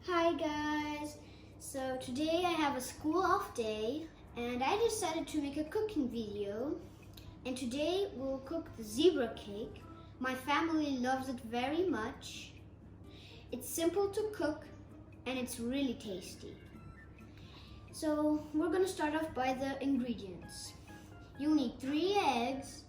Hi guys! So today I have a school off day and I decided to make a cooking video, and today we'll cook the zebra cake. My family loves it very much. It's simple to cook and it's really tasty. So we're going to start off by the ingredients. You'll need 3 eggs,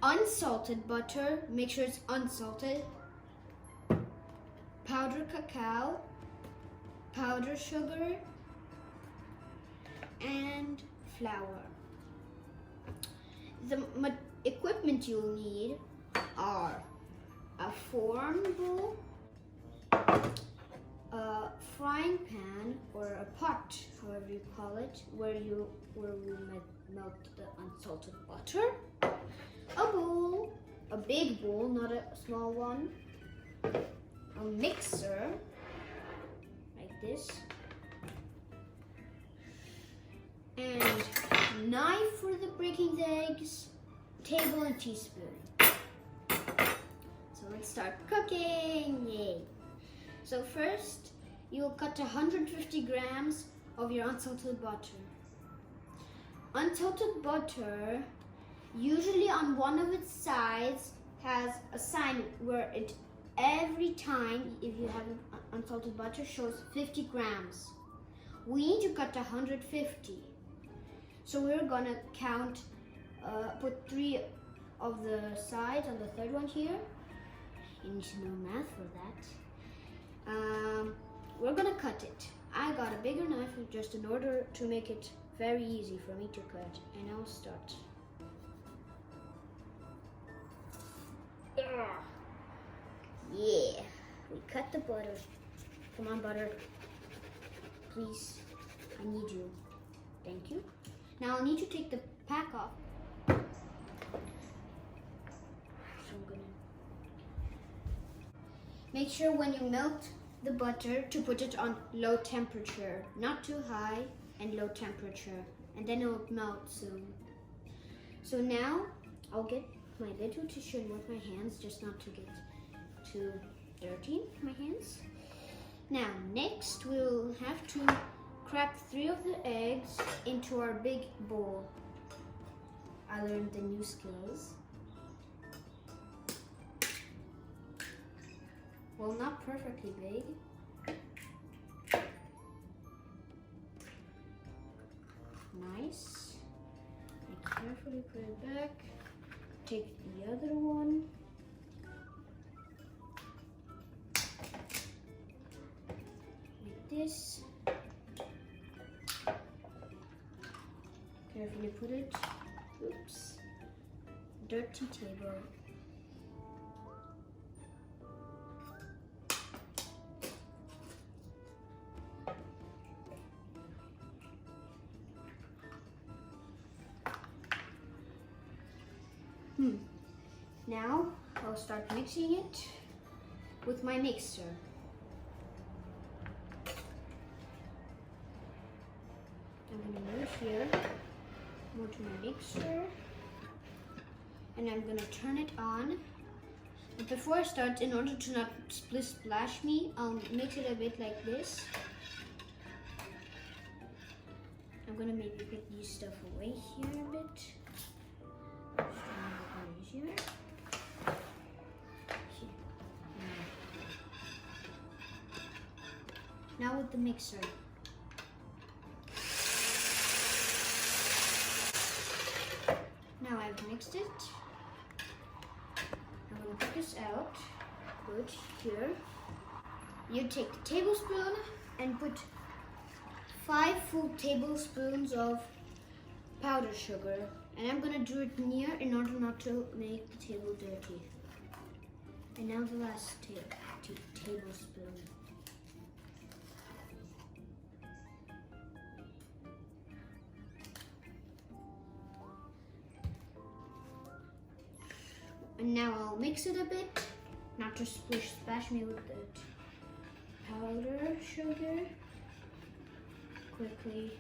unsalted butter, make sure it's unsalted, powdered cacao, powdered sugar, and flour. The equipment you'll need are a form bowl, a frying pan or a pot, however you call it, where we melt the unsalted butter, a bowl, a big bowl, not a small one, a mixer, like this, and knife for the breaking the eggs, table and teaspoon. So let's start cooking, yay! So first, you'll cut 150 grams of your unsalted butter. Unsalted butter, usually on one of its sides, has a sign where it every time, if you have unsalted butter, shows 50 grams. We need to cut 150. So we're gonna count, put 3 of the sides on the third one here. You need to know math for that. We're gonna cut it. I got a bigger knife just in order to make it very easy for me to cut. And I'll start. Yeah, we cut the butter. Come on, butter. Please, I need you. Thank you. Now I'll need to take the pack off. So I'm gonna make sure when you melt the butter to put it on low temperature, not too high, and low temperature, and then it will melt soon. So now I'll get my little tissue and wipe my hands just not to get too dirty, my hands. Now next we'll have to crack 3 of the eggs into our big bowl. I learned the new skills. Well, not perfectly big. Nice. I carefully put it back. Take the other one. Like this. Carefully put it. Oops. Dirty table. Now I'll start mixing it with my mixer. I'm going to move here, more to my mixer, and I'm going to turn it on. But before I start, in order to not splash me, I'll mix it a bit like this. I'm going to maybe put these stuff away here a bit. Easier. Now with the mixer. Now I've mixed it. I'm going to put this out. Put here. You take the tablespoon and put 5 full tablespoons of powdered sugar. And I'm going to do it near in order not to make the table dirty. And now the last tablespoon. And now I'll mix it a bit, not to splash me with the powder sugar. Quickly.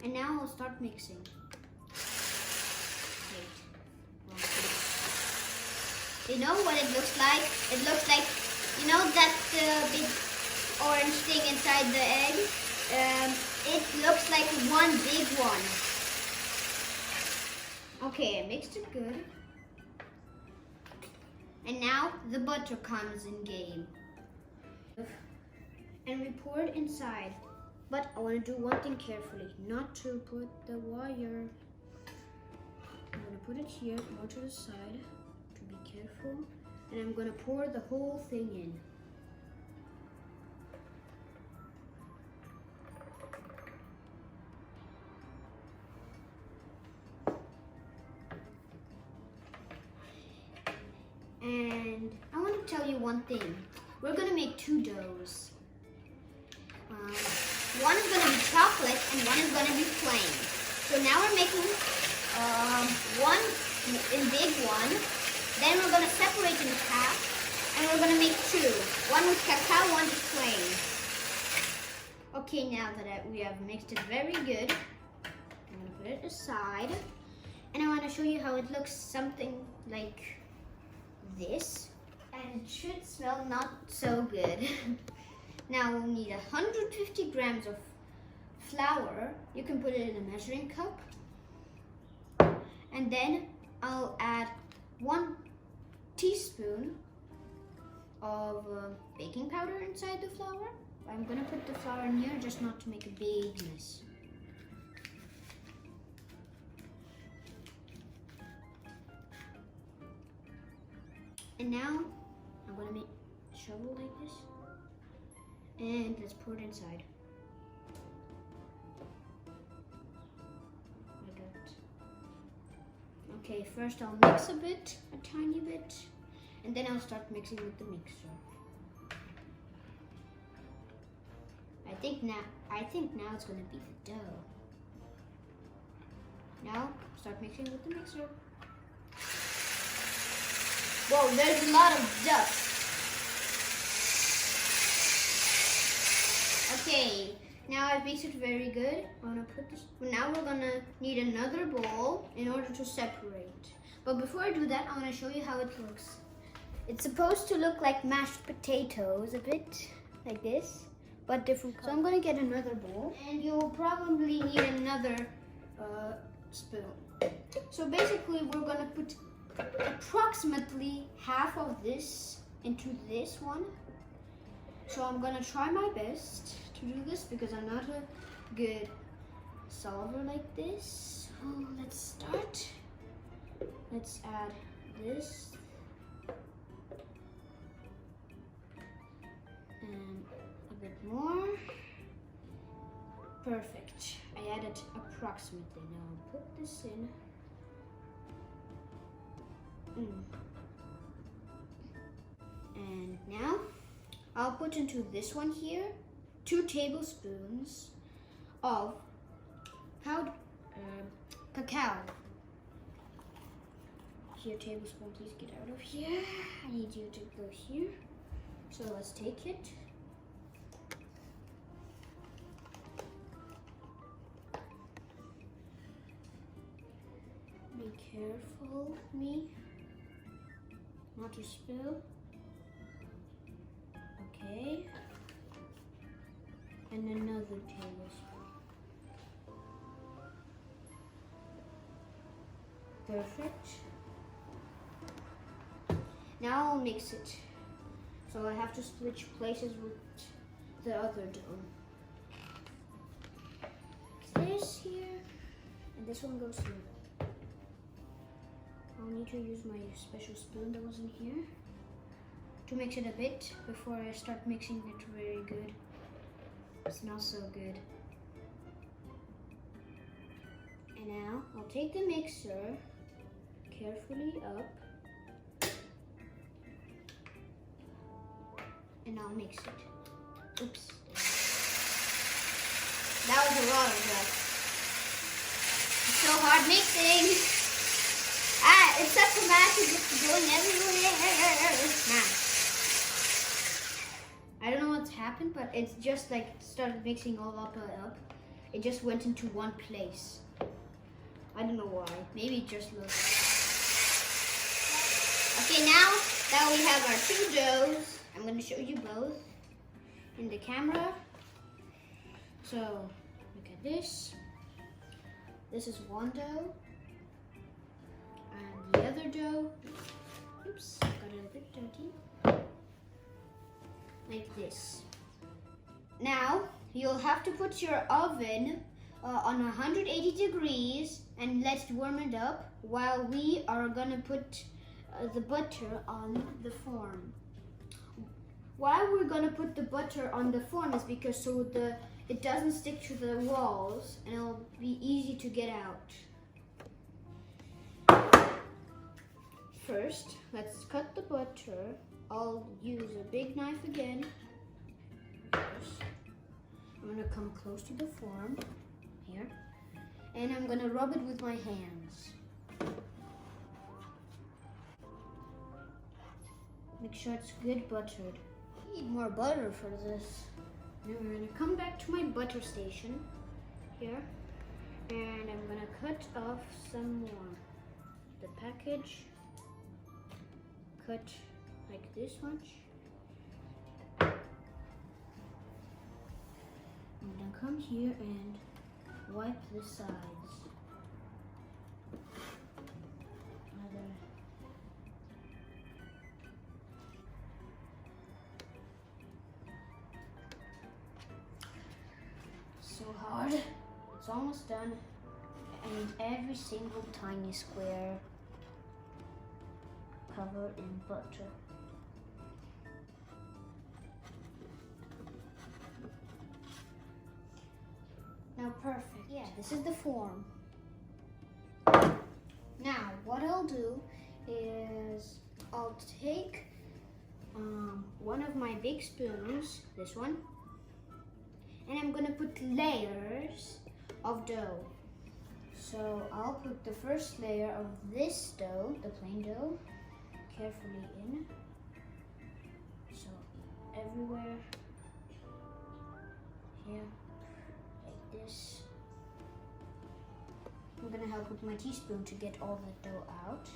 And now I'll start mixing. You know what it looks like? It looks like, you know that big orange thing inside the egg. It looks like one big one. Okay, I mixed it good. And now the butter comes in game. And we pour it inside. But I want to do one thing carefully, not to put the wire. I'm going to put it here, more to the side, to be careful. And I'm going to pour the whole thing in. And I want to tell you one thing. We're going to make two doughs. One is going to be chocolate and one is going to be plain. So now we're making one in big one. Then we're going to separate in half and we're going to make two. One with cacao, one with plain. Okay, now that we have mixed it very good, I'm going to put it aside. And I want to show you how it looks something like this, and it should smell not so good. Now we'll need 150 grams of flour. You can put it in a measuring cup. And then I'll add 1 teaspoon of baking powder inside the flour. I'm gonna put the flour in here just not to make a big mess. And now I'm gonna make a shovel like this, and let's pour it inside. Like that. Okay, first I'll mix a tiny bit, and then I'll start mixing with the mixer. I think now it's gonna be the dough. Now start mixing with the mixer. Whoa, there's a lot of dust. Okay, now I've mixed it very good. I'm gonna put this. Now we're gonna need another bowl in order to separate. But before I do that, I wanna show you how it looks. It's supposed to look like mashed potatoes, a bit like this, but different color. So I'm gonna get another bowl, and you'll probably need another spoon. So basically, we're gonna put approximately half of this into this one. So I'm gonna try my best to do this because I'm not a good solver like this. So let's start. Let's add this and a bit more. Perfect. I added approximately. Now I'll put this in. And now I'll put into this one here 2 tablespoons of powdered cacao. Here, tablespoon, please get out of here. I need you to go here. So let's take it. Be careful, me. Not to spill. Okay. And another tablespoon. Perfect. Now I'll mix it. So I have to switch places with the other dough. This here, and this one goes here. I'll need to use my special spoon that was in here to mix it a bit before I start mixing it very good. It smells so good. And now I'll take the mixer carefully up and I'll mix it. Oops. That was a lot of that. It's so hard mixing. It's such a mess, it's just going everywhere. I don't know what's happened, but it's just like started mixing all up. It just went into one place. I don't know why. Maybe it just looks. Okay, now that we have our 2 doughs, I'm going to show you both. in the camera. So look at this. This is one dough. And the other dough, oops, got it a bit dirty. Like this. Now, you'll have to put your oven on 180 degrees and let's warm it up while we are gonna put the butter on the form. Why we're gonna put the butter on the form is because it doesn't stick to the walls and it'll be easy to get out. First, let's cut the butter. I'll use a big knife again. First, I'm gonna come close to the form here and I'm gonna rub it with my hands. Make sure it's good buttered. Need more butter for this. Now we're gonna come back to my butter station here and I'm gonna cut off some more. The package, cut like this much. I'm gonna come here and wipe the sides. So hard. It's almost done. And every single tiny square covered in butter. Now perfect. Yeah, this is the form. Now what I'll do is I'll take one of my big spoons, this one, and I'm gonna put layers of dough. So I'll put the first layer of this dough, the plain dough, carefully in. So everywhere here, like this. I'm gonna help with my teaspoon to get all the dough out.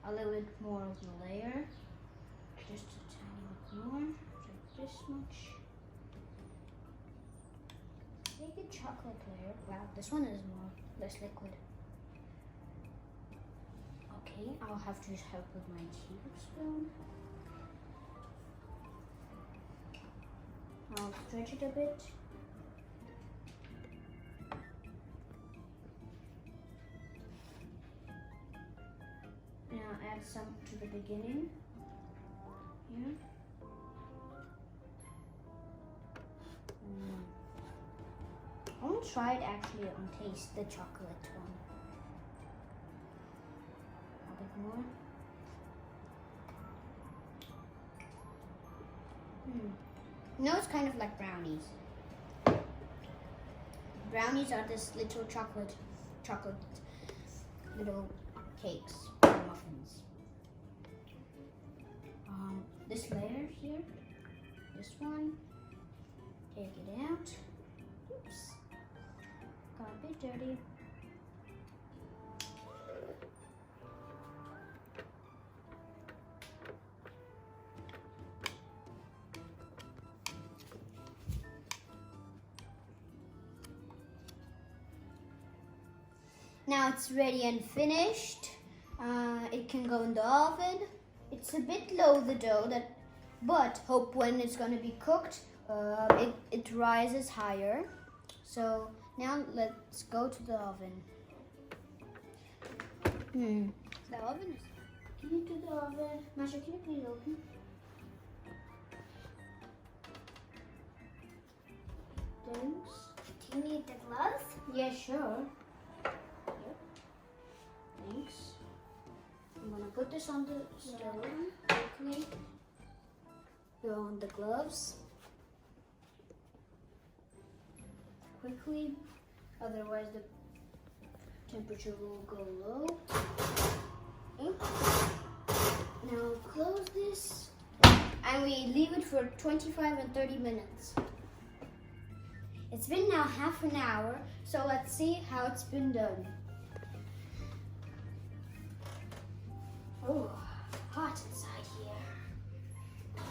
A little bit more of the layer, just a tiny bit more, like this much. Make a chocolate layer. Wow, this one is less liquid. Okay, I'll have to help with my teaspoon. I'll stretch it a bit. Now add some to the beginning. Here. I want to try it actually on taste, the chocolate one. A bit more. No, it's kind of like brownies. Brownies are this little chocolate little cakes, muffins. This layer here, this one, take it out. Oops, got a bit dirty. Now it's ready and finished. It can go in the oven. It's a bit low, the dough, but hope when it's going to be cooked, it rises higher. So now let's go to the oven. The oven is... Can you do the oven? Masha, can you please open? Thanks. Do you need the gloves? Yeah, sure. Thanks. I'm gonna put this on the stove quickly. Go on the gloves. Quickly, otherwise the temperature will go low. Okay. Now close this and we leave it for 25 and 30 minutes. It's been now half an hour, so let's see how it's been done. Oh, hot inside here.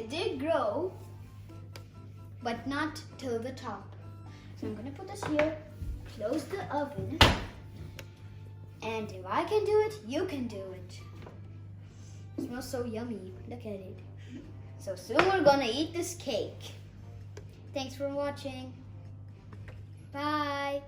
it did grow, but not till the top. So I'm gonna put this here, close the oven, and if I can do it, you can do it. It smells so yummy. Look at it. So soon we're gonna eat this cake. Thanks for watching. Bye.